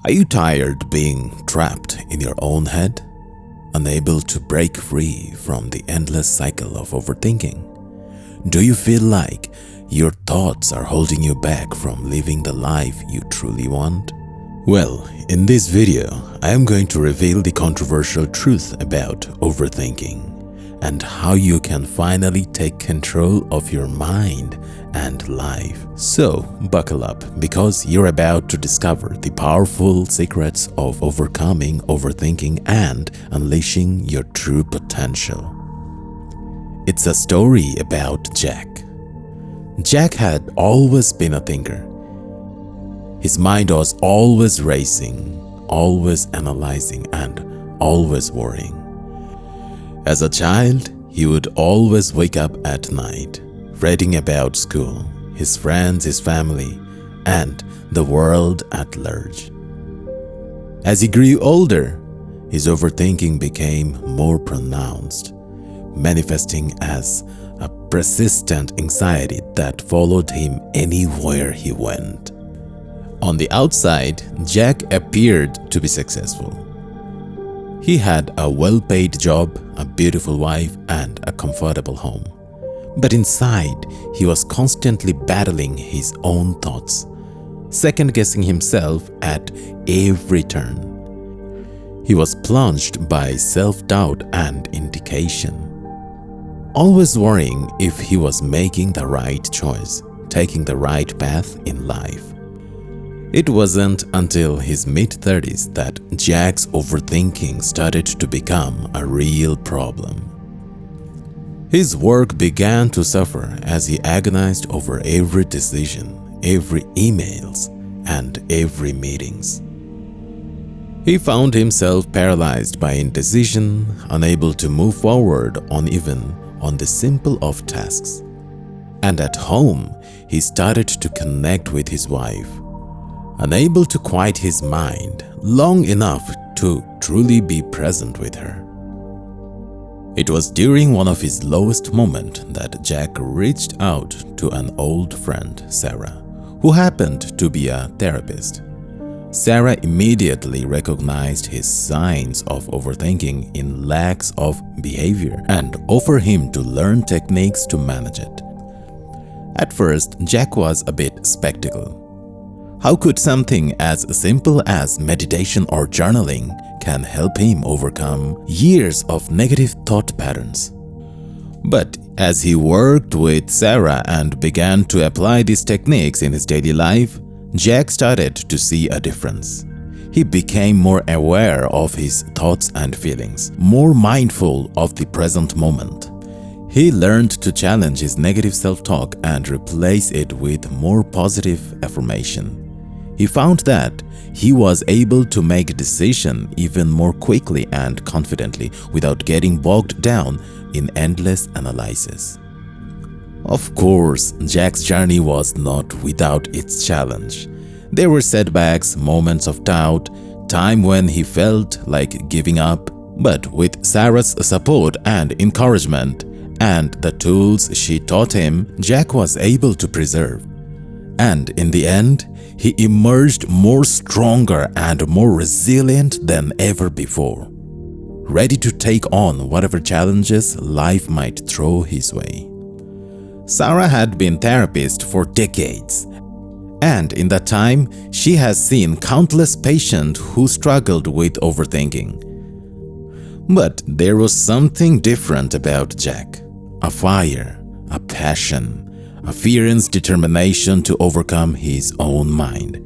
Are you tired being trapped in your own head? Unable to break free from the endless cycle of overthinking? Do you feel like your thoughts are holding you back from living the life you truly want? Well, in this video, I am going to reveal the controversial truth about overthinking and how you can finally take control of your mind and life. So, buckle up because you're about to discover the powerful secrets of overcoming overthinking and unleashing your true potential. It's a story about Jack. Jack had always been a thinker. His mind was always racing, always analyzing, and always worrying. As a child, he would always wake up at night, fretting about school, his friends, his family, and the world at large. As he grew older, his overthinking became more pronounced, manifesting as a persistent anxiety that followed him anywhere he went. On the outside, Jack appeared to be successful. He had a well-paid job, a beautiful wife, and a comfortable home. But inside, he was constantly battling his own thoughts, second-guessing himself at every turn. He was plunged by self-doubt and indignation, always worrying if he was making the right choice, taking the right path in life. It wasn't until his mid-30s that Jack's overthinking started to become a real problem. His work began to suffer as he agonized over every decision, every emails, and every meetings. He found himself paralyzed by indecision, unable to move forward even on the simple of tasks. And at home, he started to connect with his wife, unable to quiet his mind long enough to truly be present with her. It was during one of his lowest moments that Jack reached out to an old friend, Sarah, who happened to be a therapist. Sarah immediately recognized his signs of overthinking in lacks of behavior and offered him to learn techniques to manage it. At first, Jack was a bit skeptical. How could something as simple as meditation or journaling can help him overcome years of negative thought patterns? But as he worked with Sarah and began to apply these techniques in his daily life, Jack started to see a difference. He became more aware of his thoughts and feelings, more mindful of the present moment. He learned to challenge his negative self-talk and replace it with more positive affirmation. He found that he was able to make decisions even more quickly and confidently without getting bogged down in endless analysis. Of course, Jack's journey was not without its challenge. There were setbacks, moments of doubt, time when he felt like giving up. But with Sarah's support and encouragement and the tools she taught him, Jack was able to persevere. And in the end, he emerged more stronger and more resilient than ever before, ready to take on whatever challenges life might throw his way. Sarah had been a therapist for decades, and in that time, she has seen countless patients who struggled with overthinking. But there was something different about Jack, a fire, a passion, a fierce determination to overcome his own mind.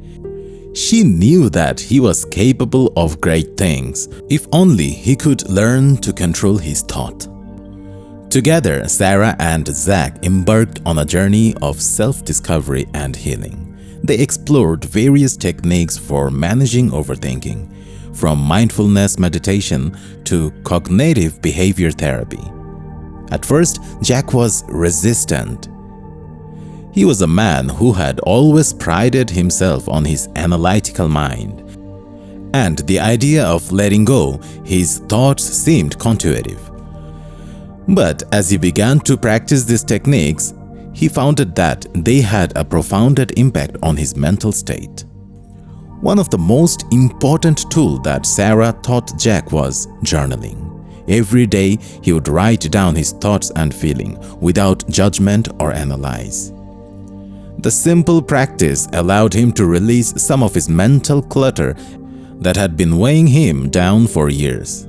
She knew that he was capable of great things if only he could learn to control his thought. Together, Sarah and Zach embarked on a journey of self-discovery and healing. They explored various techniques for managing overthinking, from mindfulness meditation to cognitive behavior therapy. At first, Jack was resistant. He was a man who had always prided himself on his analytical mind, and the idea of letting go his thoughts seemed counterintuitive. But as he began to practice these techniques, he found that they had a profound impact on his mental state. One of the most important tools that Sarah taught Jack was journaling. Every day, he would write down his thoughts and feelings without judgment or analyze. The simple practice allowed him to release some of his mental clutter that had been weighing him down for years.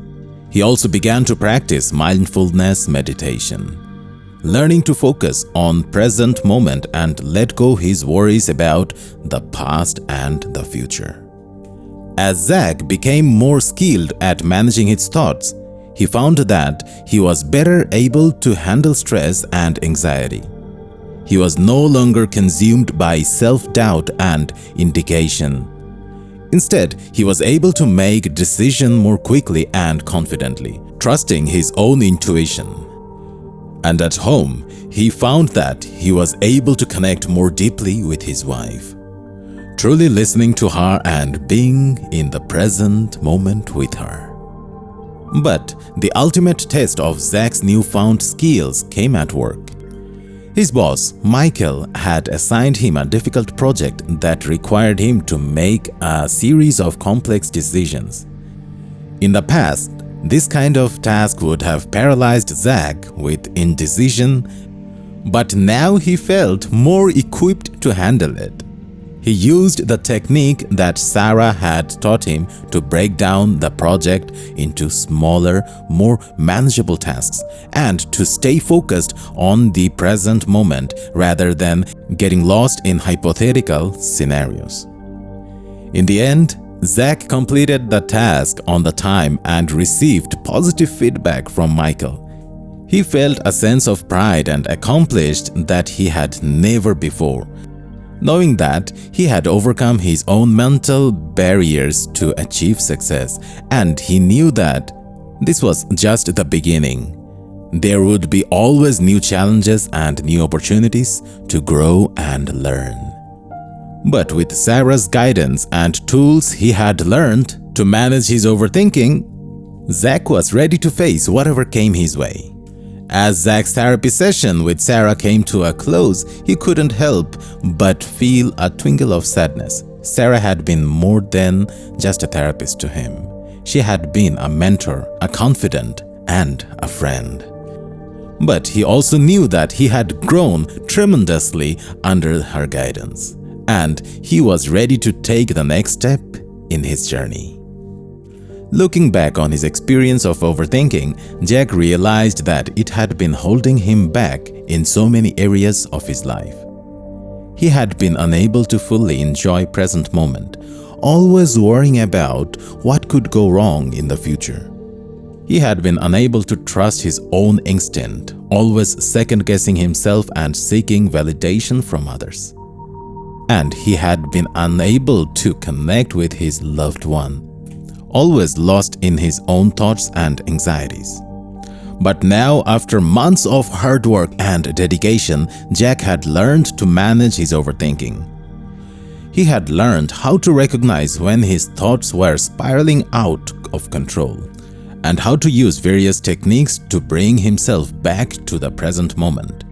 He also began to practice mindfulness meditation, learning to focus on present moment and let go his worries about the past and the future. As Zach became more skilled at managing his thoughts, he found that he was better able to handle stress and anxiety. He was no longer consumed by self-doubt and indignation. Instead, he was able to make decisions more quickly and confidently, trusting his own intuition. And at home, he found that he was able to connect more deeply with his wife, truly listening to her and being in the present moment with her. But the ultimate test of Zach's newfound skills came at work. His boss, Michael, had assigned him a difficult project that required him to make a series of complex decisions. In the past, this kind of task would have paralyzed Zach with indecision, but now he felt more equipped to handle it. He used the technique that Sarah had taught him to break down the project into smaller, more manageable tasks and to stay focused on the present moment rather than getting lost in hypothetical scenarios. In the end, Zach completed the task on the time and received positive feedback from Michael. He felt a sense of pride and accomplished that he had never before, knowing that he had overcome his own mental barriers to achieve success, and he knew that this was just the beginning. There would be always new challenges and new opportunities to grow and learn. But with Sarah's guidance and tools he had learned to manage his overthinking, Zach was ready to face whatever came his way. As Zach's therapy session with Sarah came to a close, he couldn't help but feel a twinkle of sadness. Sarah had been more than just a therapist to him. She had been a mentor, a confidant, and a friend. But he also knew that he had grown tremendously under her guidance, and he was ready to take the next step in his journey. Looking back on his experience of overthinking, Jack realized that it had been holding him back in so many areas of his life. He had been unable to fully enjoy present moment, always worrying about what could go wrong in the future. He had been unable to trust his own instinct, always second-guessing himself and seeking validation from others. And he had been unable to connect with his loved one, always lost in his own thoughts and anxieties. But now, after months of hard work and dedication, Jack had learned to manage his overthinking. He had learned how to recognize when his thoughts were spiraling out of control, and how to use various techniques to bring himself back to the present moment.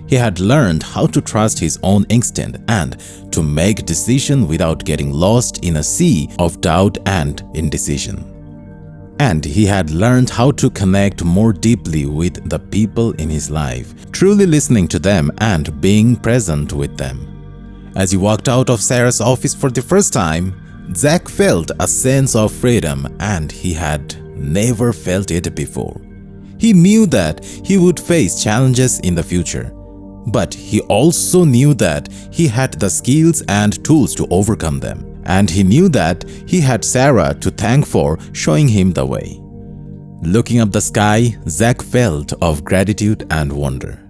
He had learned how to trust his own instinct and to make decisions without getting lost in a sea of doubt and indecision. And he had learned how to connect more deeply with the people in his life, truly listening to them and being present with them. As he walked out of Sarah's office for the first time, Zach felt a sense of freedom, and he had never felt it before. He knew that he would face challenges in the future, but he also knew that he had the skills and tools to overcome them. And he knew that he had Sarah to thank for showing him the way. Looking up the sky, Zach felt of gratitude and wonder.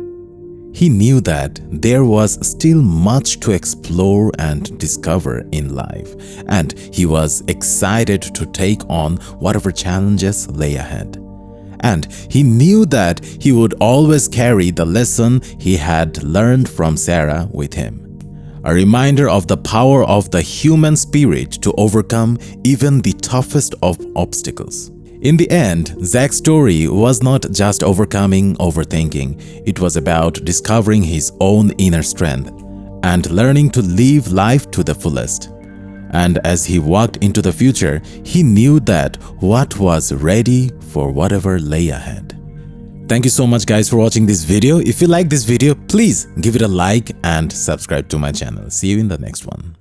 He knew that there was still much to explore and discover in life, and he was excited to take on whatever challenges lay ahead. And he knew that he would always carry the lesson he had learned from Sarah with him. A reminder of the power of the human spirit to overcome even the toughest of obstacles. In the end, Zach's story was not just overcoming overthinking, it was about discovering his own inner strength and learning to live life to the fullest. And as he walked into the future, he knew that what was ready for whatever lay ahead. Thank you so much guys for watching this video. If you like this video, please give it a like and subscribe to my channel. See you in the next one.